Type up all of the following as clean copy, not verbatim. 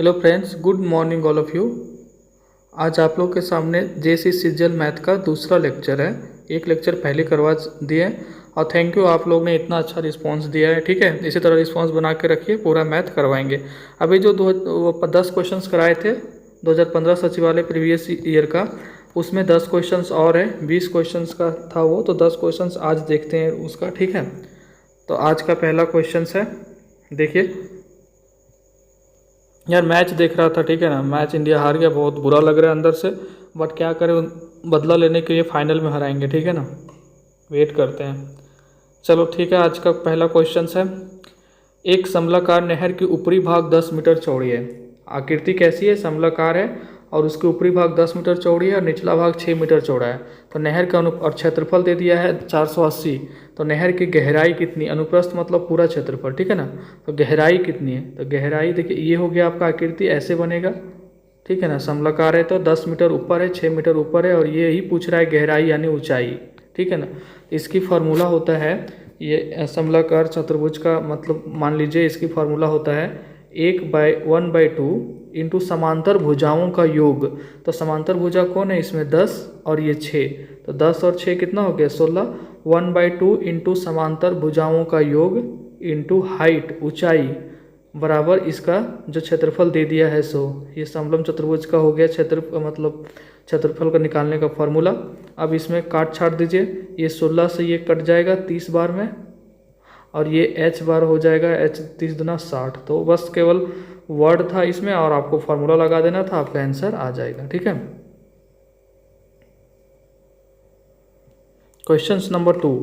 Hello friends, good morning all of you. आज आप लोग के सामने जेसी सिजल मैथ का दूसरा लेक्चर है। एक लेक्चर पहले करवा दिए और थैंक यू, आप लोग ने इतना अच्छा रिस्पांस दिया है। ठीक है, इसी तरह रिस्पांस बना के रखिए, पूरा मैथ करवाएंगे। अभी जो 10 क्वेश्चंस कराए थे 2015 सचिवालय प्रीवियस ईयर का, उसमें 10 क्वेश्चंस और है। 20 क्वेश्चंस का था वो, तो 10 क्वेश्चंस आज देखते हैं उसका। ठीक है, तो आज का पहला क्वेश्चन है, देखिए यार, मैच देख रहा था। ठीक है ना, मैच इंडिया हार गया, बहुत बुरा लग रहा है अंदर से, बट क्या करें, बदला लेने के लिए फाइनल में हराएंगे। ठीक है ना, वेट करते हैं। चलो ठीक है, आज का पहला क्वेश्चन है, एक समलाकार नहर की ऊपरी भाग 10 मीटर चौड़ी है। आकृति कैसी है, समलाकार है और उसके ऊपरी भाग 10 मीटर चौड़ी है और निचला भाग 6 मीटर चौड़ा है। तो नहर का और क्षेत्रफल दे दिया है 480। तो नहर की गहराई कितनी, अनुप्रस्थ मतलब पूरा क्षेत्रफल। ठीक है ना, तो गहराई कितनी है, तो गहराई देखिए ये हो गया आपका, आकृति ऐसे बनेगा। ठीक है ना, समलाकार है तो 10 मीटर ऊपर है, 6 मीटर ऊपर है, और ये ही पूछ रहा है गहराई यानी ऊंचाई। ठीक है ना, इसकी फार्मूला होता है, ये समलाकार चतुर्भुज का मतलब मान लीजिए इसकी फार्मूला होता है 1/1/2 इंटू समांतर भुजाओं का योग। तो समांतर भुजा कौन है इसमें, 10 और ये 6, तो 10 और 6 कितना हो गया, 16। 1/2 इंटू समांतर भुजाओं का योग इंटू हाइट ऊंचाई बराबर इसका जो क्षेत्रफल दे दिया है सो। ये समलंब चतुर्भुज का हो गया क्षेत्र मतलब क्षेत्रफल का निकालने का फॉर्मूला। अब इसमें काट छाट दीजिए, ये 16 से ये कट जाएगा 30 बार में, और ये h बार हो जाएगा, h 30 दूना 60। तो बस केवल वर्ड था इसमें और आपको फार्मूला लगा देना था, आपका आंसर आ जाएगा। ठीक है, क्वेश्चन नंबर 2,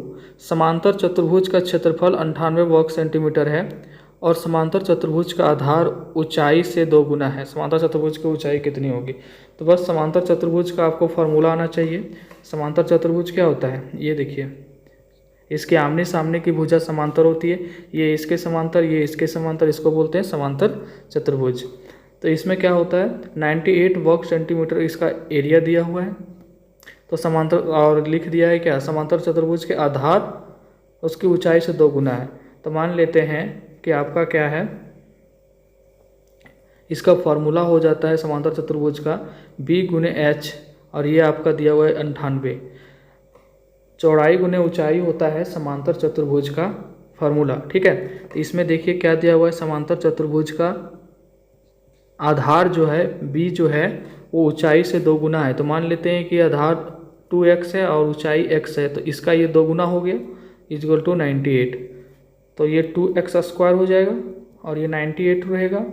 समांतर चतुर्भुज का क्षेत्रफल 98 वर्ग सेंटीमीटर है और समांतर चतुर्भुज का आधार ऊंचाई से 2 गुना है। समांतर चतुर्भुज की ऊंचाई कितनी होगी, तो बस समांतर चतुर्भुज का आपको फार्मूला आना चाहिए। समांतर चतुर्भुज क्या होता है, ये देखिए, इसके आमने सामने की भुजा समांतर होती है, ये इसके समांतर, ये इसके समांतर, इसको बोलते हैं समांतर चतुर्भुज। तो इसमें क्या होता है, 98 वर्ग सेंटीमीटर इसका एरिया दिया हुआ है। तो समांतर और लिख दिया है क्या, समांतर चतुर्भुज के आधार उसकी ऊंचाई से 2 गुना है। तो मान लेते हैं कि आपका क्या है, इसका फॉर्मूला हो जाता है समांतर चतुर्भुज का b गुने h, और ये आपका दिया हुआ है 98। चौड़ाई गुने ऊंचाई होता है समांतर चतुर्भुज का फार्मूला। ठीक है, तो इसमें देखिए क्या दिया हुआ है, समांतर चतुर्भुज का आधार जो है b जो है वो ऊंचाई से 2 गुना है। तो मान लेते हैं कि आधार 2x है और ऊंचाई x है, तो इसका ये 2 गुना हो गया इक्वल टू 98। तो ये 2x² हो जाएगा और ये 98 रहेगा,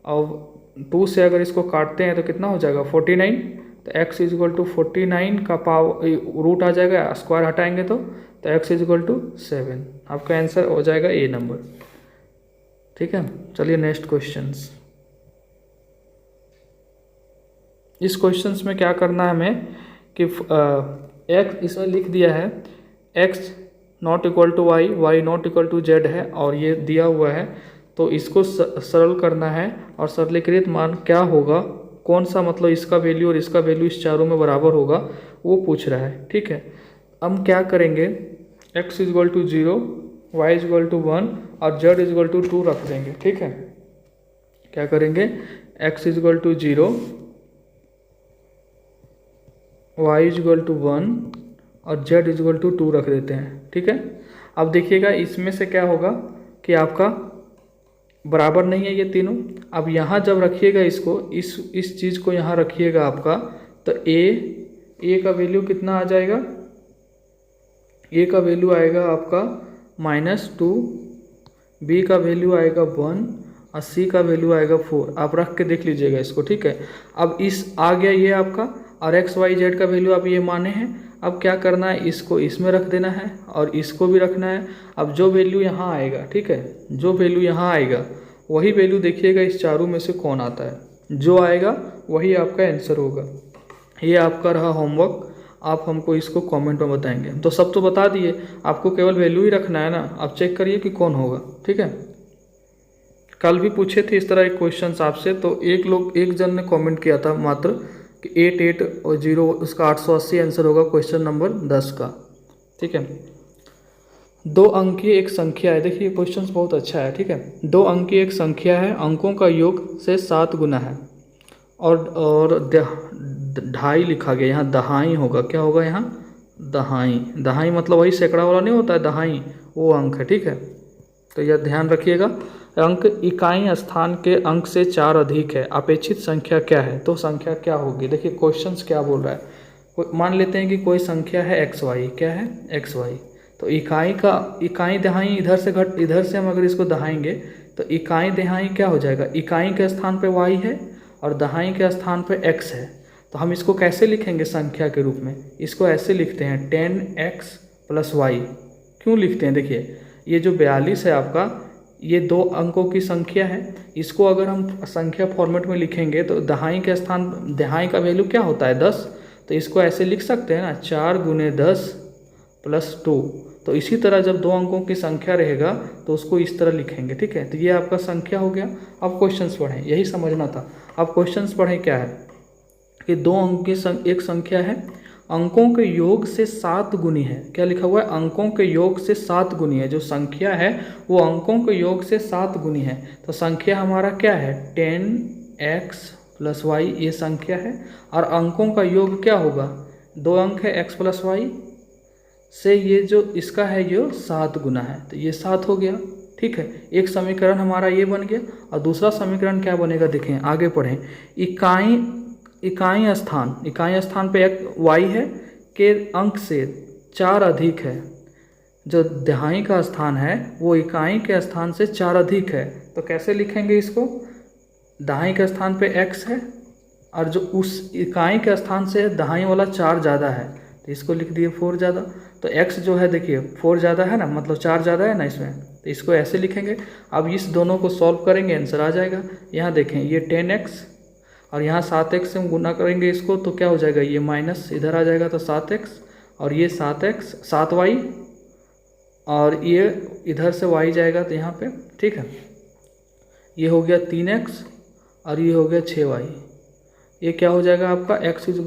और 2 से अगर इसको काटते हैं तो कितना हो जाएगा, 49। तो x इक्वल टू 49 का पावर रूट आ जाएगा, स्क्वायर हटाएंगे तो x इक्वल टू 7। आपका आंसर हो जाएगा ए नंबर। ठीक है, चलिए नेक्स्ट क्वेश्चंस। इस क्वेश्चंस में क्या करना है हमें कि x इसमें लिख दिया है x not equal to y, y not equal to z है, और ये दिया हुआ है। तो इसको सरल करना है, और सरलीकृत मान क्या होगा, कौन सा मतलब इसका वैल्यू और इसका वैल्यू इस चारों में बराबर होगा, वो पूछ रहा है। ठीक है, हम क्या करेंगे, x equal to 0, y equal to 1 और z इक्वल टू 2 रख देंगे। ठीक है, क्या करेंगे, x equal to 0, y equal to 1 और z इक्वल टू 2 रख देते हैं। ठीक है, अब देखिएगा इसमें से क्या होगा कि आपका बराबर नहीं है ये तीनों। अब यहाँ जब रखिएगा इसको, इस चीज़ को यहाँ रखिएगा आपका, तो a का वैल्यू कितना आ जाएगा, a का वैल्यू आएगा आपका -2, b का वैल्यू आएगा 1 और c का वैल्यू आएगा 4। आप रख के देख लीजिएगा इसको। ठीक है, अब इस आ गया ये आपका, और x y z का वैल्यू आप ये माने हैं। अब क्या करना है, इसको इसमें रख देना है और इसको भी रखना है। अब जो वैल्यू यहाँ आएगा, ठीक है, जो वैल्यू यहाँ आएगा वही वैल्यू देखिएगा इस चारों में से कौन आता है, जो आएगा वही आपका आंसर होगा। ये आपका रहा होमवर्क, आप हमको इसको कमेंट में बताएंगे। तो सब तो बता दिए, आपको केवल वैल्यू ही रखना है ना। आप चेक करिए कि कौन होगा। ठीक है, कल भी पूछे थे इस तरह एक क्वेश्चन आपसे, तो एक जन ने कमेंट किया था मात्र कि 88 और 0 उसका 880 आंसर होगा क्वेश्चन नंबर 10 का। ठीक है, दो अंकीय एक संख्या है, देखिए क्वेश्चन बहुत अच्छा है, ठीक है। दो अंकीय एक संख्या है, अंकों का योग से 7 गुना है, और ढाई लिखा गया, यहाँ दहाई होगा, क्या होगा यहाँ दहाई। दहाई मतलब वही सैकड़ा वाला नहीं होता है, दहाई वो अंक है, ठीक है। तो यह ध्यान रखिएगा। अंक इकाई स्थान के अंक से 4 अधिक है, अपेक्षित संख्या क्या है, तो संख्या क्या होगी। देखिए क्वेश्चंस क्या बोल रहा है, मान लेते हैं कि कोई संख्या है एक्स वाई, क्या है एक्स वाई। तो इकाई दहाई इधर से हम अगर इसको दहाएंगे तो इकाई दहाई क्या हो जाएगा, इकाई के स्थान पे वाई है और दहाई के स्थान पे एक्स है। तो हम इसको कैसे लिखेंगे संख्या के रूप में, इसको ऐसे लिखते हैं 10x + y। क्यों लिखते हैं, देखिए ये जो 42 है आपका, ये 2 अंकों की संख्या है। इसको अगर हम संख्या फॉर्मेट में लिखेंगे तो दहाई के स्थान, दहाई का वैल्यू क्या होता है 10, तो इसको ऐसे लिख सकते हैं ना 4 × 10 + 2। तो इसी तरह जब 2 अंकों की संख्या रहेगा तो उसको इस तरह लिखेंगे, ठीक है। तो ये आपका संख्या हो गया। अब क्वेश्चंस पढ़ें, यही समझना था। अब क्वेश्चंस पढ़ें क्या है कि 2 अंक की एक संख्या है, अंकों के योग से 7 गुनी है। क्या लिखा हुआ है, अंकों के योग से 7 गुनी है। जो संख्या है वो अंकों के योग से 7 गुनी है। तो संख्या हमारा क्या है 10x + y, ये संख्या है। और अंकों का योग क्या होगा, 2 अंक है x + y से, ये जो इसका है ये 7 गुना है, तो ये 7 हो गया, ठीक है। एक समीकरण हमारा ये बन गया। और दूसरा समीकरण क्या बनेगा, देखें आगे पढ़ें। इकाई स्थान पे एक y है के अंक से 4 अधिक है। जो दहाई का स्थान है वो इकाई के स्थान से 4 अधिक है। तो कैसे लिखेंगे इसको, दहाई के स्थान पे x है और जो उस इकाई के स्थान से दहाई वाला 4 ज़्यादा है, तो इसको लिख दिए 4 ज़्यादा। तो x जो है देखिए 4 ज़्यादा है ना, मतलब 4 ज़्यादा है ना इसमें, तो इसको ऐसे लिखेंगे। अब इस दोनों को सॉल्व करेंगे, आंसर आ जाएगा। यहाँ देखें ये 10x और यहाँ 7x से हम गुना करेंगे इसको, तो क्या हो जाएगा, ये माइनस इधर आ जाएगा, तो 7x और ये 7y और ये इधर से y जाएगा तो यहाँ पे, ठीक है। ये हो गया 3x और ये हो गया 6y। ये क्या हो जाएगा आपका x =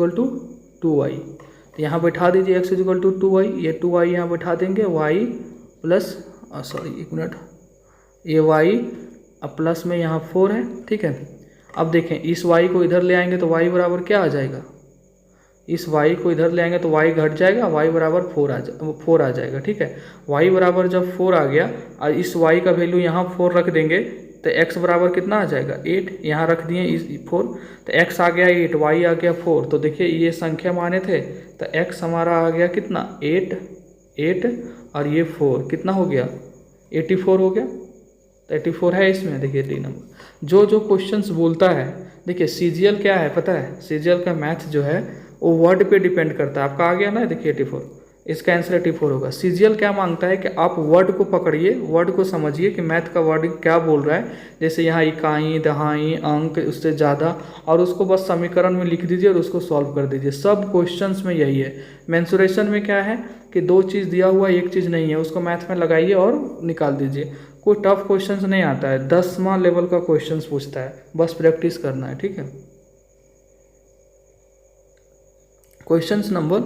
2y। तो यहाँ बैठा दीजिए x = 2y, ये 2y यहाँ बैठा देंगे, y प्लस एक मिनट, ये y अब प्लस में यहाँ 4 है, ठीक है। अब देखें इस y को इधर ले आएंगे तो y बराबर क्या आ जाएगा, इस y को इधर ले आएंगे तो y घट जाएगा, y बराबर 4 आ जाएगा, ठीक है। y बराबर जब 4 आ गया और इस y का वैल्यू यहाँ 4 रख देंगे तो x बराबर कितना आ जाएगा 8, यहाँ रख दिए इस 4, तो x आ गया 8, y आ गया 4। तो देखिए ये संख्या माने थे, तो x हमारा आ गया कितना 8 और ये 4 कितना हो गया 84 हो गया। तो 84 है इसमें, देखिए 3 नंबर। जो क्वेश्चंस बोलता है, देखिए सीजीएल क्या है पता है, सीजीएल का मैथ जो है वो वर्ड पे डिपेंड करता है। आपका आ गया ना, देखिए 84, इसका आंसर 84 होगा। सीजीएल क्या मांगता है कि आप वर्ड को पकड़िए, वर्ड को समझिए कि मैथ का वर्ड क्या बोल रहा है। जैसे यहाँ इकाई दहाई अंक उससे ज़्यादा, और उसको बस समीकरण में लिख दीजिए और उसको सॉल्व कर दीजिए। सब क्वेश्चंस में यही है। मेंसुरेशन में क्या है कि 2 चीज़ दिया हुआ एक चीज़ नहीं है, उसको मैथ में लगाइए और निकाल दीजिए। कोई टफ क्वेश्चंस नहीं आता है, 10वां लेवल का क्वेश्चंस पूछता है, बस प्रैक्टिस करना है, ठीक है। क्वेश्चंस नंबर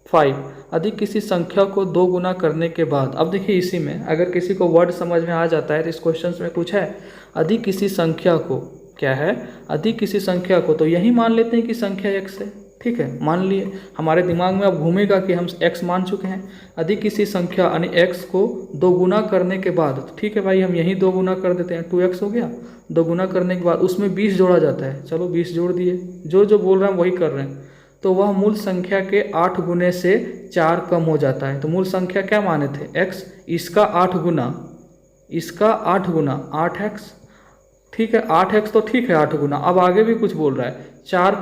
5, अधिक किसी संख्या को 2 गुना करने के बाद। अब देखिए इसी में अगर किसी को वर्ड समझ में आ जाता है तो इस क्वेश्चन में कुछ है, अधिक किसी संख्या को, क्या है अधिक किसी संख्या को, तो यही मान लेते हैं कि संख्या x है, ठीक है। मान लिए, हमारे दिमाग में अब घूमेगा कि हम x मान चुके हैं। अधिक किसी संख्या यानी x को 2 गुना करने के बाद, तो ठीक है भाई हम यही 2 गुना कर देते हैं, 2x हो गया। 2 गुना करने के बाद उसमें 20 जोड़ा जाता है, चलो 20 जोड़ दिए, जो बोल रहे हैं वही कर रहे हैं। तो वह मूल संख्या के 8 गुने से 4 कम हो जाता है। तो मूल संख्या क्या माने थे x, इसका 8 गुना, इसका 8 गुना 8x, ठीक है। 8x तो ठीक है 8 गुना। अब आगे भी कुछ बोल रहा है, 4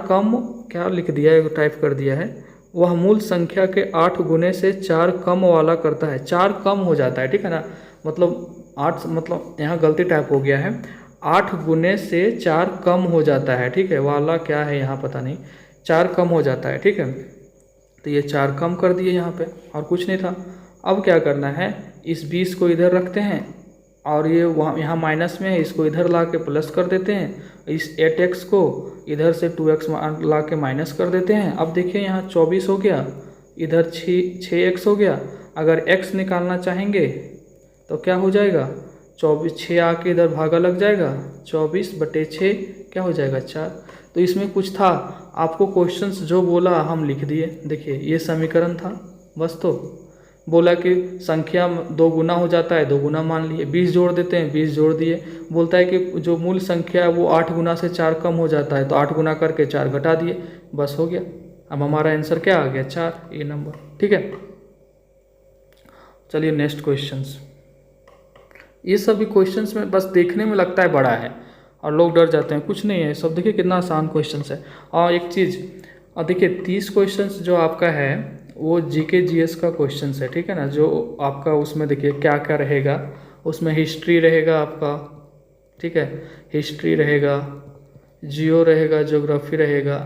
कम क्या लिख दिया है, टाइप कर दिया है, वह मूल संख्या के 8 गुने से 4 कम वाला करता है, 4 कम हो जाता है, ठीक है ना। मतलब 8, मतलब यहाँ गलती टाइप हो गया है, 8 गुने से 4 कम हो जाता है, ठीक है। वाला क्या है यहाँ पता नहीं, 4 कम हो जाता है, ठीक है। तो ये 4 कम कर दिए यहाँ पे, और कुछ नहीं था। अब क्या करना है, इस 20 को इधर रखते हैं और ये वहाँ यहाँ माइनस में है, इसको इधर ला के प्लस कर देते हैं। इस 8x को इधर से 2x ला के माइनस कर देते हैं। अब देखिए यहाँ 24 हो गया, इधर 6x हो गया। अगर x निकालना चाहेंगे तो क्या हो जाएगा, 24, 6 आके इधर भागा लग जाएगा, 24/6 क्या हो जाएगा 4। तो इसमें कुछ था, आपको क्वेश्चंस जो बोला हम लिख दिए। देखिए ये समीकरण था बस। तो बोला कि संख्या 2 गुना हो जाता है, 2 गुना मान लिए, 20 जोड़ देते हैं, 20 जोड़ दिए। बोलता है कि जो मूल संख्या है वो 8 गुना से 4 कम हो जाता है, तो 8 गुना करके 4 घटा दिए, बस हो गया। अब हमारा आंसर क्या आ गया, 4, ये नंबर। ठीक है, चलिए नेक्स्ट क्वेश्चंस। ये सभी क्वेश्चंस में बस देखने में लगता है बड़ा है और लोग डर जाते हैं, कुछ नहीं है सब। देखिए कितना आसान क्वेश्चंस है। और एक चीज़, और देखिए 30 क्वेश्चंस जो आपका है वो जीके जीएस का क्वेश्चंस है, ठीक है ना। जो आपका उसमें देखिए क्या क्या रहेगा, उसमें हिस्ट्री रहेगा आपका, ठीक है, हिस्ट्री रहेगा, जियो रहेगा, ज्योग्राफी रहेगा,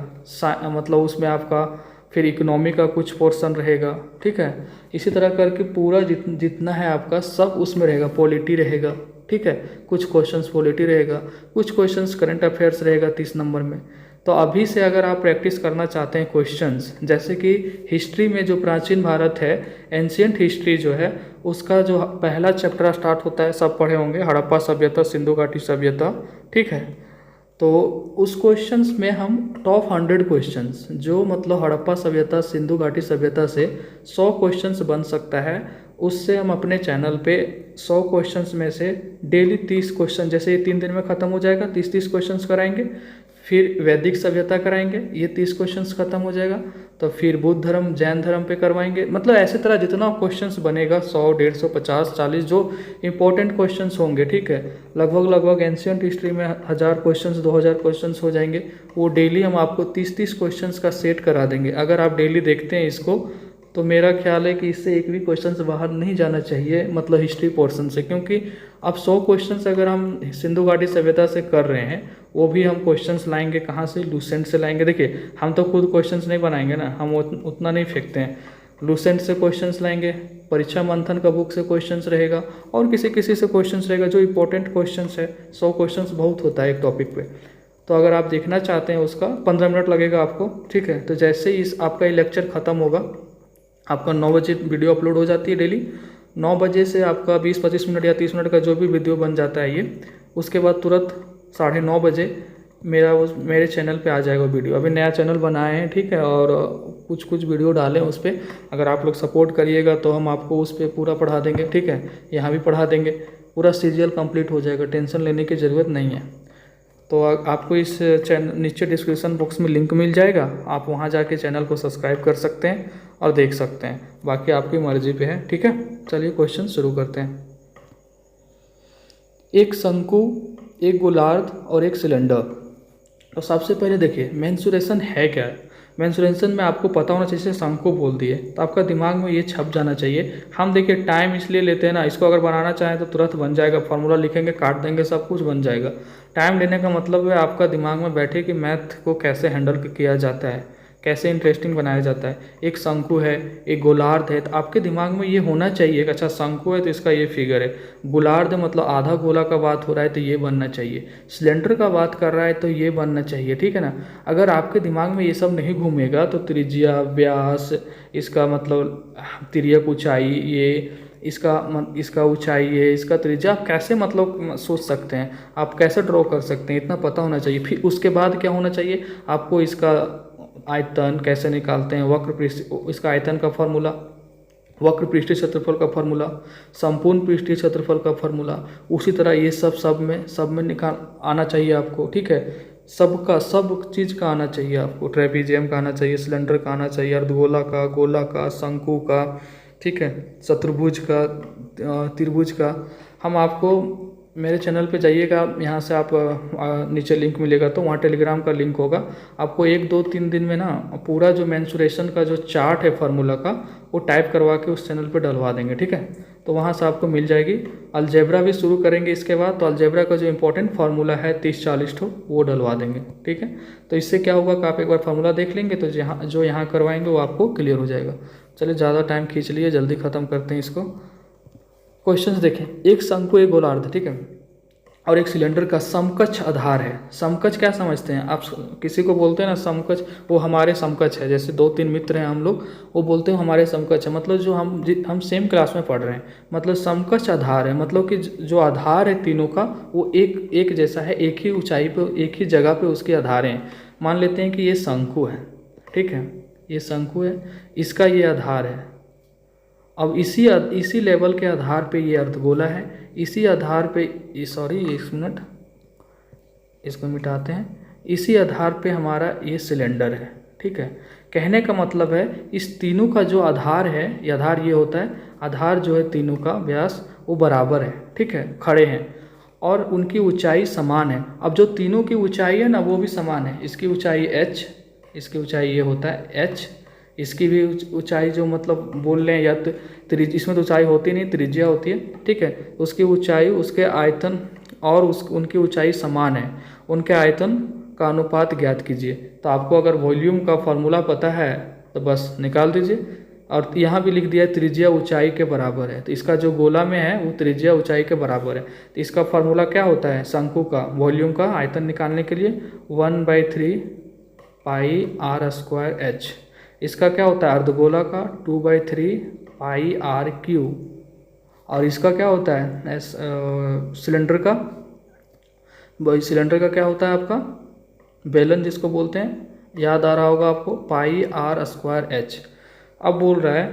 मतलब उसमें आपका फिर इकोनॉमी का कुछ पोर्शन रहेगा, ठीक है। इसी तरह करके पूरा जितना है आपका सब उसमें रहेगा, पॉलिटी रहेगा, ठीक है, कुछ क्वेश्चंस पॉलिटी रहेगा, कुछ क्वेश्चंस करंट अफेयर्स रहेगा 30 नंबर में। तो अभी से अगर आप प्रैक्टिस करना चाहते हैं क्वेश्चंस, जैसे कि हिस्ट्री में जो प्राचीन भारत है, एंशियंट हिस्ट्री जो है, उसका जो पहला चैप्टर स्टार्ट होता है, सब पढ़े होंगे, हड़प्पा सभ्यता, सिंधु घाटी सभ्यता, ठीक है। तो उस क्वेश्चंस में हम टॉप 100 क्वेश्चंस, जो मतलब हड़प्पा सभ्यता, सिंधु घाटी सभ्यता से 100 क्वेश्चंस बन सकता है, उससे हम अपने चैनल पे 100 क्वेश्चंस में से डेली 30 क्वेश्चन, जैसे ये 3 दिन में ख़त्म हो जाएगा, 30 क्वेश्चंस कराएंगे। फिर वैदिक सभ्यता कराएंगे, ये 30 क्वेश्चंस खत्म हो जाएगा। तो फिर बुद्ध धर्म, जैन धर्म पे करवाएंगे। मतलब ऐसे तरह जितना क्वेश्चंस बनेगा, 100, 150, 50, 40 जो इंपॉर्टेंट क्वेश्चंस होंगे, ठीक है, लगभग एंशियंट हिस्ट्री में 1000 क्वेश्चंस, 2000 क्वेश्चंस हो जाएंगे। वो डेली हम आपको 30-30 क्वेश्चंस का सेट करा देंगे। अगर आप डेली देखते हैं इसको, तो मेरा ख्याल है कि इससे एक भी क्वेश्चंस बाहर नहीं जाना चाहिए, मतलब हिस्ट्री पोर्शन से। क्योंकि अब 100 क्वेश्चंस अगर हम सिंधु घाटी सभ्यता से कर रहे हैं, वो भी हम क्वेश्चंस लाएंगे कहाँ से, लूसेंट से लाएंगे। देखिए हम तो खुद क्वेश्चंस नहीं बनाएंगे ना, हम उतना नहीं फेंकते हैं। लूसेंट से क्वेश्चंस लाएंगे, परीक्षा मंथन का बुक से क्वेश्चंस रहेगा, और किसी से क्वेश्चंस रहेगा जो इंपॉर्टेंट क्वेश्चंस है। 100 क्वेश्चंस बहुत होता है एक टॉपिक पे। तो अगर आप देखना चाहते हैं उसका 15 मिनट लगेगा आपको, ठीक है। तो जैसे ही इस आपका ये लेक्चर ख़त्म होगा, आपका 9 बजे वीडियो अपलोड हो जाती है डेली। 9 बजे से आपका 20-25 मिनट या 30 मिनट का जो भी वीडियो बन जाता है ये, उसके बाद तुरंत 9:30 बजे मेरे चैनल पे आ जाएगा वीडियो। अभी नया चैनल बनाए हैं, ठीक है, और कुछ वीडियो डालें उस पर। अगर आप लोग सपोर्ट करिएगा तो हम आपको उस पर पूरा पढ़ा देंगे, ठीक है, यहाँ भी पढ़ा देंगे, पूरा सीरियल कंप्लीट हो जाएगा, टेंशन लेने की ज़रूरत नहीं है। तो आपको इस चैनल नीचे डिस्क्रिप्शन बॉक्स में लिंक मिल जाएगा, आप वहाँ जाके चैनल को सब्सक्राइब कर सकते हैं और देख सकते हैं। बाकी आपकी मर्जी पे है, ठीक है। चलिए क्वेश्चन शुरू करते हैं। एक शंकु, एक गोलार्ध और एक सिलेंडर। तो सबसे पहले देखिए मेंसुरेशन है क्या। मेंसुरेशन में आपको पता होना चाहिए, शंकु बोल दिए तो आपका दिमाग में ये छप जाना चाहिए। हम देखिए टाइम इसलिए लेते हैं ना, इसको अगर बनाना चाहें तो तुरंत बन जाएगा, फार्मूला लिखेंगे, काट देंगे, सब कुछ बन जाएगा। टाइम लेने का मतलब है आपका दिमाग में बैठे कि मैथ को कैसे हैंडल किया जाता है, कैसे इंटरेस्टिंग बनाया जाता है। एक शंकु है, एक गोलार्ध है, तो आपके दिमाग में ये होना चाहिए कि अच्छा शंकु है तो इसका ये फिगर है, गोलार्ध मतलब आधा गोला का बात हो रहा है तो ये बनना चाहिए, सिलेंडर का बात कर रहा है तो ये बनना चाहिए, ठीक है ना। अगर आपके दिमाग में ये सब नहीं घूमेगा तो त्रिज्या, व्यास, इसका मतलब तिर्यक ऊंचाई, ये इसका ऊंचाई है, इसका त्रिज्या, आप कैसे मतलब सोच सकते हैं, आप कैसे ड्रॉ कर सकते हैं, इतना पता होना चाहिए। फिर उसके बाद क्या होना चाहिए आपको, इसका आयतन कैसे निकालते हैं, वक्र पृष्ठ, इसका आयतन का फॉर्मूला, वक्र पृष्ठीय क्षेत्रफल का फॉर्मूला, संपूर्ण पृष्ठीय क्षेत्रफल का फॉर्मूला, उसी तरह ये सब में निकाल आना चाहिए आपको, ठीक है। सब चीज़ का आना चाहिए आपको, ट्रेपीजियम का आना चाहिए, सिलेंडर का आना चाहिए, अर्धगोला का, गोला का, शंकु का, ठीक है, चतुर्भुज का, त्रिभुज का। हम आपको मेरे चैनल पे जाइएगा, यहाँ से आप नीचे लिंक मिलेगा तो वहाँ टेलीग्राम का लिंक होगा, आपको 1-2-3 दिन में ना पूरा जो मेंसुरेशन का जो चार्ट है फार्मूला का, वो टाइप करवा के उस चैनल पे डलवा देंगे, ठीक है। तो वहाँ से आपको मिल जाएगी। अलजेब्रा भी शुरू करेंगे इसके बाद, तो अलजेब्रा का जो इंपॉर्टेंट फार्मूला है 30-40 ठो, वो डलवा देंगे, ठीक है। तो इससे क्या होगा कि आप एक बार फार्मूला देख लेंगे तो जो यहाँ करवाएंगे वो आपको क्लियर हो जाएगा। चलिए ज़्यादा टाइम खींच लिए, जल्दी ख़त्म करते हैं इसको। क्वेश्चंस देखें, एक शंकु, एक गोलार्ध, ठीक है। और एक सिलेंडर का समकक्ष आधार है। समकक्ष क्या समझते हैं आप? किसी को बोलते हैं ना समकक्ष, वो हमारे समकक्ष है। जैसे 2-3 मित्र हैं हम लोग, वो बोलते हैं हमारे समकक्ष है, मतलब जो हम सेम क्लास में पढ़ रहे हैं, मतलब समकक्ष आधार है। मतलब कि जो आधार है तीनों का वो एक जैसा है, एक ही ऊंचाई पे, एक ही जगह पे उसके आधार हैं। मान लेते हैं कि ये शंकु है, ठीक है, ये शंकु है, इसका ये आधार है। अब इसी लेवल के आधार पे ये अर्धगोला है, इसी आधार पे, सॉरी एक मिनट, इसको मिटाते हैं, इसी आधार पे हमारा ये सिलेंडर है, ठीक है। कहने का मतलब है इस तीनों का जो आधार है, ये आधार ये होता है, आधार जो है तीनों का व्यास वो बराबर है, ठीक है, खड़े हैं और उनकी ऊंचाई समान है। अब जो तीनों की ऊंचाई है ना वो भी समान है। इसकी ऊंचाई h, इसकी ऊंचाई ये होता है h, इसकी भी ऊंचाई जो मतलब बोल रहे हैं या त्रिज्या, इसमें तो ऊंचाई होती नहीं, त्रिज्या होती है, ठीक है। उसकी ऊंचाई, उसके आयतन और उनकी ऊंचाई समान है। उनके आयतन का अनुपात ज्ञात कीजिए। तो आपको अगर वॉल्यूम का फॉर्मूला पता है तो बस निकाल दीजिए। और यहाँ भी लिख दिया है त्रिज्या ऊंचाई के बराबर है, तो इसका जो गोला में है वो त्रिज्या ऊंचाई के बराबर है। तो इसका फार्मूला क्या होता है? शंकु का वॉल्यूम का आयतन निकालने के लिए 1/3 पाई आर स्क्वायर एच। इसका क्या होता है? अर्धगोला का 2/3 पाई आर क्यू। और इसका क्या होता है? सिलेंडर का, सिलेंडर का क्या होता है आपका? बेलन जिसको बोलते हैं, याद आ रहा होगा आपको, पाई आर स्क्वायर एच। अब बोल रहा है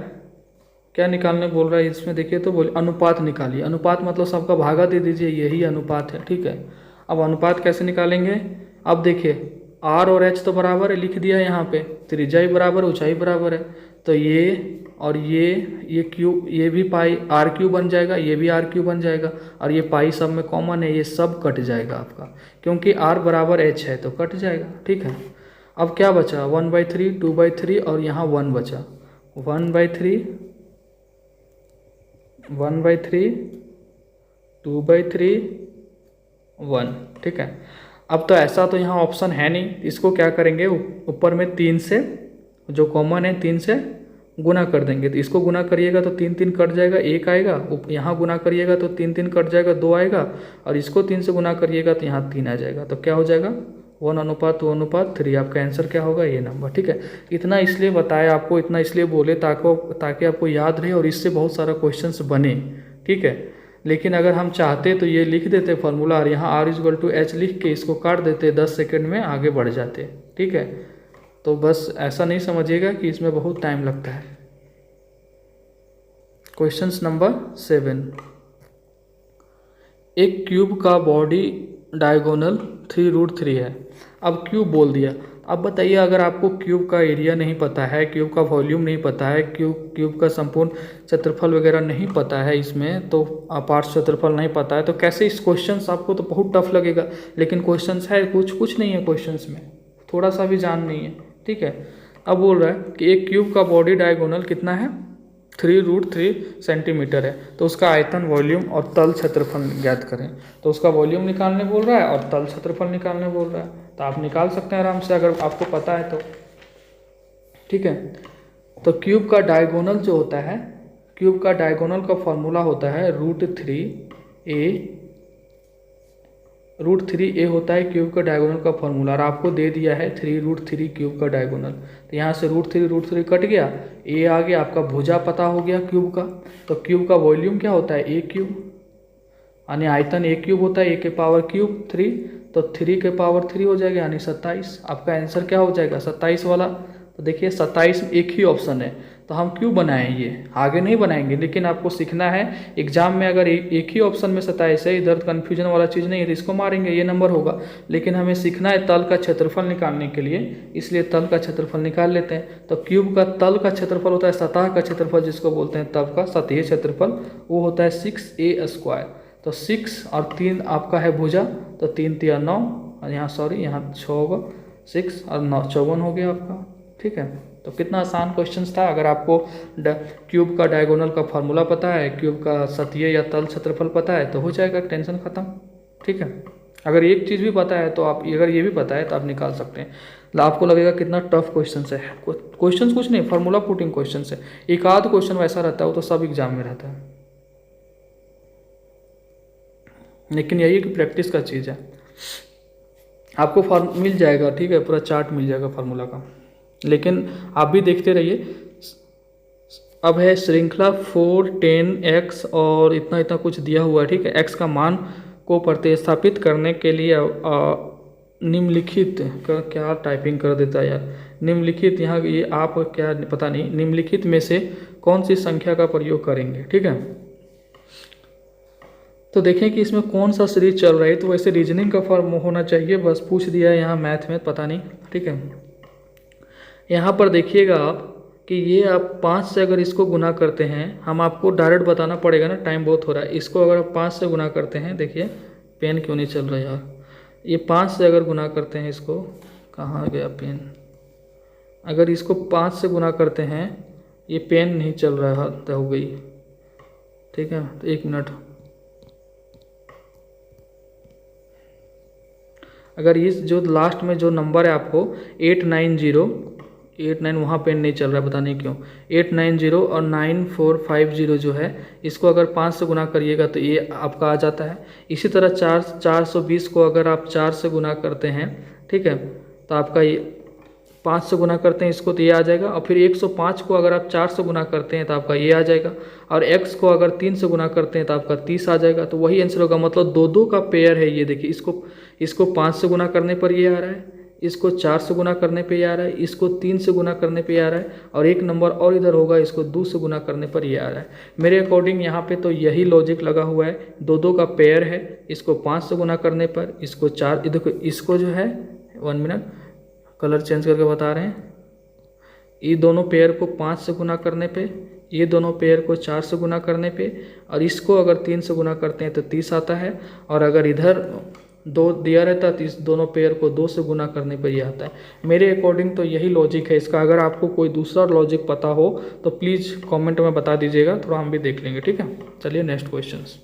क्या निकालने बोल रहा है इसमें, देखिए तो बोल अनुपात निकालिए। अनुपात मतलब सबका भागा दे दीजिए, यही अनुपात है, ठीक है। अब अनुपात कैसे निकालेंगे? अब देखिए आर और एच तो बराबर है, लिख दिया यहाँ पे, त्रिज्या ही बराबर, ऊंचाई बराबर है, तो ये और ये क्यू, ये भी पाई आर क्यू बन जाएगा, ये भी आर क्यू बन जाएगा, और ये पाई सब में कॉमन है, ये सब कट जाएगा आपका, क्योंकि आर बराबर एच है तो कट जाएगा, ठीक है। अब क्या बचा? 1/3, 2/3 और यहाँ 1 बचा। 1/3, 2/3, 1, ठीक है। अब तो ऐसा तो यहाँ ऑप्शन है नहीं, इसको क्या करेंगे, ऊपर में 3 से जो कॉमन है 3 से गुना कर देंगे। तो इसको गुना करिएगा तो 3 कट जाएगा, 1 आएगा। यहाँ गुना करिएगा तो 3 कट जाएगा, 2 आएगा। और इसको 3 से गुना करिएगा तो यहाँ 3 आ जाएगा। तो क्या हो जाएगा? 1:2:3। आपका आंसर क्या होगा? ये नंबर, ठीक है। इतना इसलिए बताया आपको, इतना इसलिए बोले ताकि आपको याद रहे और इससे बहुत सारा क्वेश्चंस बने, ठीक है। लेकिन अगर हम चाहते तो ये लिख देते फॉर्मूला और यहाँ R=H लिख के इसको काट देते, 10 सेकंड में आगे बढ़ जाते, ठीक है। तो बस ऐसा नहीं समझिएगा कि इसमें बहुत टाइम लगता है। क्वेश्चन नंबर 7, एक क्यूब का बॉडी डायगोनल 3√3 है। अब क्यूब बोल दिया। अब बताइए, अगर आपको क्यूब का एरिया नहीं पता है, क्यूब का वॉल्यूम नहीं पता है, क्यूब का संपूर्ण क्षेत्रफल वगैरह नहीं पता है इसमें, तो पार्श्व क्षेत्रफल नहीं पता है, तो कैसे इस क्वेश्चंस, आपको तो बहुत टफ लगेगा। लेकिन क्वेश्चंस है, कुछ नहीं है क्वेश्चंस में, थोड़ा सा भी जान नहीं है, ठीक है। अब बोल रहा है कि एक क्यूब का बॉडी डायगोनल कितना है? 3√3 सेंटीमीटर है। तो उसका आयतन, वॉल्यूम और तल क्षेत्रफल ज्ञात करें। तो उसका वॉल्यूम निकालने बोल रहा है और तल क्षेत्रफल निकालने बोल रहा है। तो आप निकाल सकते हैं आराम से अगर आपको पता है तो, ठीक है। तो क्यूब का डायगोनल जो होता है, क्यूब का डायगोनल का फॉर्मूला होता है √3a होता है क्यूब का डायगोनल का फॉर्मूला। और आपको दे दिया है 3√3 क्यूब का डायगोनल। तो यहाँ से √3 कट गया, a आ गया, आपका भुजा पता हो गया क्यूब का। तो क्यूब का वॉल्यूम क्या होता है? a क्यूब, यानी आयतन a क्यूब होता है, a के पावर क्यूब 3, तो 3 के पावर 3 हो जाएगा, यानी 27। आपका आंसर क्या हो जाएगा? 27 वाला। तो देखिए 27 में एक ही ऑप्शन है, तो हम क्यों बनाएं, ये आगे नहीं बनाएंगे। लेकिन आपको सीखना है, एग्जाम में अगर एक ही ऑप्शन में 27 है, इधर कन्फ्यूजन वाला चीज़ नहीं है, तो इसको मारेंगे, ये नंबर होगा। लेकिन हमें सीखना है तल का क्षेत्रफल निकालने के लिए, इसलिए तल का क्षेत्रफल निकाल लेते हैं। तो क्यूब का तल का क्षेत्रफल होता है सतह का क्षेत्रफल, जिसको बोलते हैं तब का सतहीय क्षेत्रफल, वो होता है 6a²। तो 6 और 3 आपका है भुजा, तो 3 × 9, और यहाँ सॉरी यहाँ 6 होगा, 6 और 9 54 हो गया आपका, ठीक है। तो कितना आसान क्वेश्चन था। अगर आपको क्यूब का डायगोनल का फॉर्मूला पता है, क्यूब का सतहीय या तल क्षेत्रफल पता है, तो हो जाएगा, टेंशन खत्म, ठीक है। अगर एक चीज़ भी पता है तो आप, अगर ये भी पता है तो आप निकाल सकते हैं। आपको लगेगा कितना टफ क्वेश्चन है। क्वेश्चन कुछ नहीं, फार्मूला पुटिंग क्वेश्चन है। एक आध क्वेश्चन वैसा रहता है, वो तो सब एग्जाम में रहता है। लेकिन यही कि प्रैक्टिस का चीज़ है। आपको फॉर्म मिल जाएगा, ठीक है, पूरा चार्ट मिल जाएगा फार्मूला का, लेकिन आप भी देखते रहिए। अब है श्रृंखला 4 10 x और इतना इतना कुछ दिया हुआ है, ठीक है। x का मान को प्रतिस्थापित करने के लिए निम्नलिखित का क्या टाइपिंग कर देता है यार, निम्नलिखित, यहाँ ये आप क्या पता नहीं, निम्नलिखित में से कौन सी संख्या का प्रयोग करेंगे, ठीक है। तो देखें कि इसमें कौन सा सीरीज चल रहा है, तो वैसे रीजनिंग का फॉर्म होना चाहिए, बस पूछ दिया है यहाँ मैथ में, पता नहीं, ठीक है। यहाँ पर देखिएगा आप कि ये आप 5 से अगर इसको गुना करते हैं, हम आपको डायरेक्ट बताना पड़ेगा ना, टाइम बहुत हो रहा है। इसको अगर आप 5 से गुना करते हैं, देखिए पेन क्यों नहीं चल रहा यार, ये 5 से अगर गुना करते हैं इसको, कहाँ गया पेन, अगर इसको 5 से गुना करते हैं, ये पेन नहीं चल रहा है, हद हो गई, ठीक है। तो 1 मिनट, अगर इस जो लास्ट में जो नंबर है आपको 890 वहाँ पेन नहीं चल रहा है, पता नहीं क्यों, 890 और 9450 जो है, इसको अगर 5 से गुना करिएगा तो ये आपका आ जाता है। इसी तरह 420 को अगर आप 4 से गुना करते हैं, ठीक है, तो आपका ये 5 से गुना करते हैं इसको तो ये आ जाएगा। और फिर 105 को अगर आप 4 से गुना करते हैं तो आपका ये आ जाएगा। और x को अगर 3 से गुना करते हैं तो आपका 30 आ जाएगा। तो वही आंसर होगा, मतलब दो दो का पेयर है ये। देखिए इसको 5 से गुना करने पर ये आ रहा है, इसको 4 से गुना करने पे ये आ रहा है, इसको 3 से गुना करने पे ये आ रहा है, और एक नंबर और इधर होगा, इसको 2 से गुना करने पर ये आ रहा है। मेरे अकॉर्डिंग यहाँ पे तो यही लॉजिक लगा हुआ है, दो दो का पेयर है, इसको 5 से गुना करने पर, इसको 4, देखो इसको जो है 1 मिनट कलर चेंज करके बता रहे हैं, ये दोनों पेयर को 5 से गुना करने पे, ये दोनों पेयर को 4 से गुना करने पे, और इसको अगर 3 से गुना करते हैं तो 30 आता है, और अगर इधर 2 दिया रहता है तो इस दोनों पेयर को 2 से गुना करने पर ये आता है। मेरे अकॉर्डिंग तो यही लॉजिक है इसका। अगर आपको कोई दूसरा लॉजिक पता हो तो प्लीज़ कमेंट में बता दीजिएगा, थोड़ा हम भी देख लेंगे, ठीक है। चलिए नेक्स्ट क्वेश्चंस।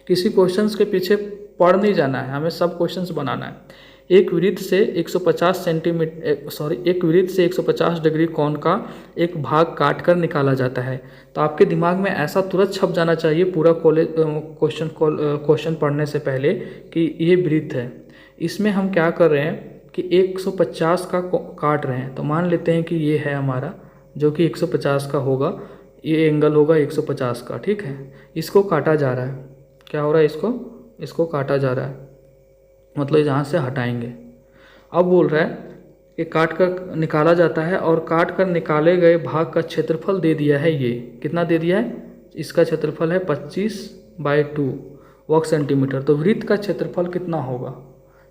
किसी क्वेश्चंस के पीछे पढ़ नहीं जाना है, हमें सब क्वेश्चंस बनाना है। एक वृत्त से 150 डिग्री कोण का एक भाग काट कर निकाला जाता है। तो आपके दिमाग में ऐसा तुरंत छप जाना चाहिए पूरा क्वेश्चन पढ़ने से पहले कि ये वृत्त है, इसमें हम क्या कर रहे हैं कि 150 का काट रहे हैं। तो मान लेते हैं कि ये है हमारा, जो कि 150 का होगा, ये एंगल होगा 150 का, ठीक है। इसको काटा जा रहा है, क्या हो रहा है, इसको काटा जा रहा है, मतलब यहाँ से हटाएंगे। अब बोल रहा है कि काट कर निकाला जाता है, और काट कर निकाले गए भाग का क्षेत्रफल दे दिया है, ये कितना दे दिया है, इसका क्षेत्रफल है 25/2 वर्ग सेंटीमीटर। तो वृत्त का क्षेत्रफल कितना होगा,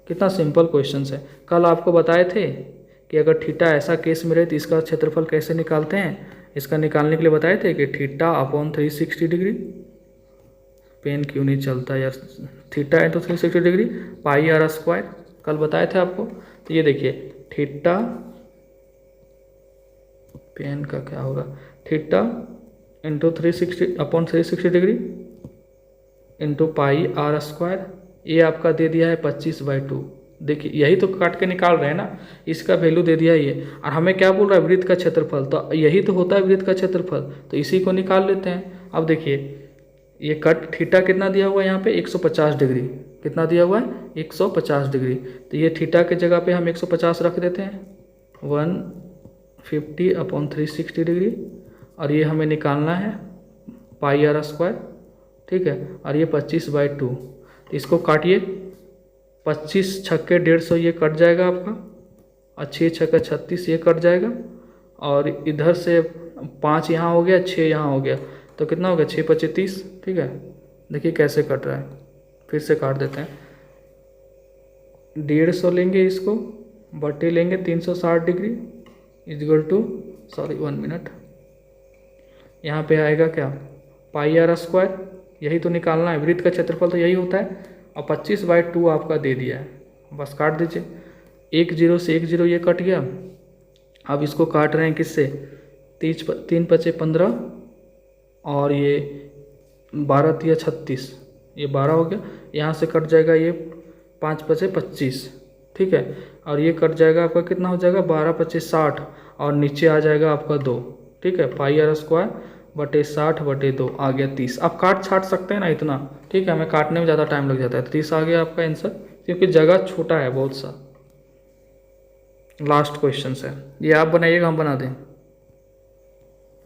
कितना सिंपल क्वेश्चन है। कल आपको बताए थे कि अगर थीटा ऐसा केस में रहे तो इसका क्षेत्रफल कैसे निकालते हैं, इसका निकालने के लिए बताए थे कि थीटा अपॉन 360 डिग्री, पेन क्यों नहीं चलता यार, theta into 360 degree pi r square, कल बताए थे आपको। तो ये देखिए थीटा, पेन का क्या होगा, theta into 360 upon 360 degree into pi r square, ये आपका दे दिया है 25/2। देखिए यही तो काट के निकाल रहे हैं ना, इसका वैल्यू दे दिया है ये, और हमें क्या बोल रहा है, वृत्त का क्षेत्रफल, तो यही तो होता है वृत्त का क्षेत्रफल, तो इसी को निकाल लेते हैं। अब देखिए ये कट थीटा कितना दिया हुआ है यहाँ पे 150 डिग्री, कितना दिया हुआ है 150 डिग्री, तो ये थीटा के जगह पे हम 150 रख देते हैं, 150 अपॉन 360 डिग्री, और ये हमें निकालना है पाई आर स्क्वायर, ठीक है, और ये 25/2। तो इसको काटिए, 25 छक्के 150 ये कट जाएगा आपका, और 6 छक्के 36 ये कट जाएगा, और इधर से 5 यहाँ हो गया, 6 यहाँ हो गया, तो कितना हो गया 6 × 30, ठीक है। देखिए कैसे कट रहा है, फिर से काट देते हैं, 150 लेंगे, इसको बटे लेंगे 360 degree equal to, sorry 1 minute, यहाँ पे आएगा क्या, पाई आर स्क्वायर, यही तो निकालना है, वृत्त का क्षेत्रफल तो यही होता है, और 25/2 आपका दे दिया है, बस काट दीजिए। 1 0 से 1 0 ये कट गया। अब इसको काट रहे हैं किससे, 3 × 15, और ये 12 × 36, ये 12 हो गया, यहाँ से कट जाएगा ये 5 × 25, ठीक है, और ये कट जाएगा आपका, कितना हो जाएगा 12 × 25 60, और नीचे आ जाएगा आपका 2, ठीक है, पाई आर स्क्वायर बटे 60 बटे 2 आ गया 30। आप काट छाट सकते हैं ना इतना, ठीक है, हमें काटने में ज़्यादा टाइम लग जाता है। 30 आ गया आपका आंसर, क्योंकि जगह छोटा है बहुत सा। लास्ट क्वेश्चन है ये, आप बनाइएगा हम बना दें?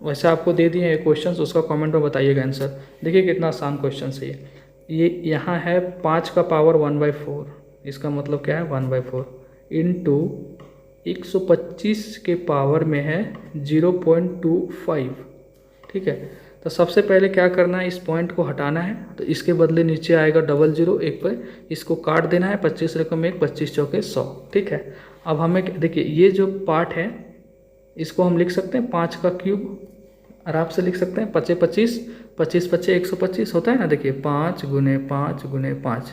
वैसे आपको दे दिए हैं क्वेश्चंस, उसका कमेंट में बताइएगा आंसर। देखिए कितना आसान क्वेश्चन है ये यहाँ है 5 का पावर 1/4, इसका मतलब क्या है 1/4 इंटू 125 के पावर में है 0.25, ठीक है। तो सबसे पहले क्या करना है, इस पॉइंट को हटाना है, तो इसके बदले नीचे आएगा 00 एक पे, इसको काट देना है, 25 रकम 1, 25 चौके 100, ठीक है। अब हमें देखिए ये जो पार्ट है इसको हम लिख सकते हैं 5 का क्यूब, आराम से लिख सकते हैं 5 25, 25 25 125 होता है ना, देखिए 5 गुने 5 गुने 5,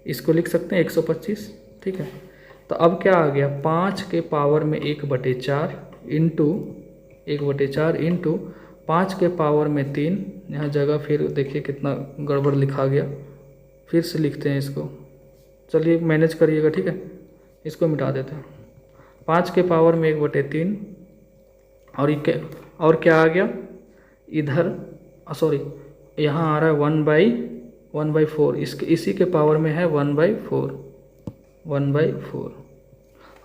इसको लिख सकते हैं 125, ठीक है। तो अब क्या आ गया, 5 के पावर में 1/4 इंटू 1/4 इंटू 5 के पावर में 3, यहाँ जगह फिर देखिए कितना गड़बड़ लिखा गया, फिर से लिखते हैं इसको, चलिए मैनेज करिएगा, ठीक है, इसको मिटा देते हैं। 5 के पावर में 1/3 और क्या आ गया इधर, सॉरी यहाँ आ रहा है 1/4, इसी के पावर में है 1/4।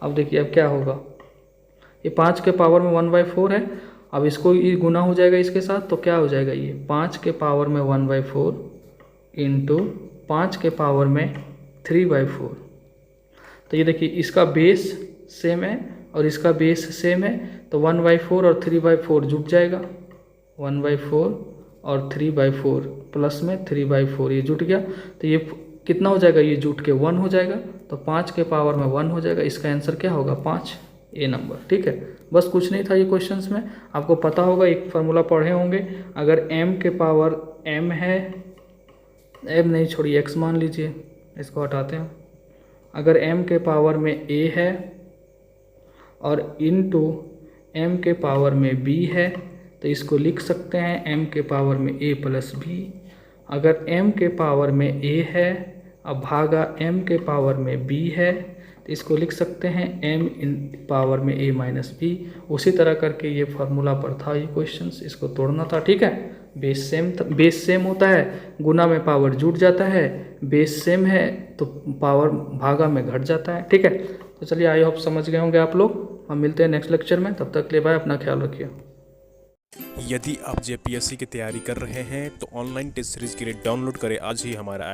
अब देखिए अब क्या होगा, ये 5 के पावर में 1/4 है, अब इसको ये गुना हो जाएगा इसके साथ, तो क्या हो जाएगा ये 5 के पावर में 1/4 इंटू 5 के पावर में 3/4। तो ये देखिए इसका बेस सेम है और इसका बेस सेम है, तो 1/4 और 3/4 जुट जाएगा, 1/4 और 3/4 प्लस में 3/4 ये जुट गया, तो ये कितना हो जाएगा, ये जुट के 1 हो जाएगा, तो 5 के पावर में 1 हो जाएगा, इसका आंसर क्या होगा 5, ए नंबर, ठीक है। बस कुछ नहीं था ये क्वेश्चंस में, आपको पता होगा, एक फार्मूला पढ़े होंगे, अगर m के पावर m है, m नहीं छोड़िए x मान लीजिए, इसको हटाते हैं, अगर m के पावर में a है और इनटू m के पावर में b है, तो इसको लिख सकते हैं m के पावर में a प्लस b। अगर m के पावर में a है अब भागा m के पावर में b है, तो इसको लिख सकते हैं m इन पावर में a माइनस b। उसी तरह करके ये फार्मूला पर था ये क्वेश्चंस, इसको तोड़ना था, ठीक है। बेस सेम होता है, गुना में पावर जुट जाता है, बेस सेम है तो पावर भागा में घट जाता है, ठीक है। तो चलिए आई होप समझ गए होंगे आप लोग, हम मिलते हैं नेक्स्ट लेक्चर में, तब तक के लिए बाय, अपना ख्याल रखिए। यदि आप जेपीएससी की तैयारी कर रहे हैं तो ऑनलाइन टेस्ट सीरीज के लिए डाउनलोड करें आज ही हमारा ऐप।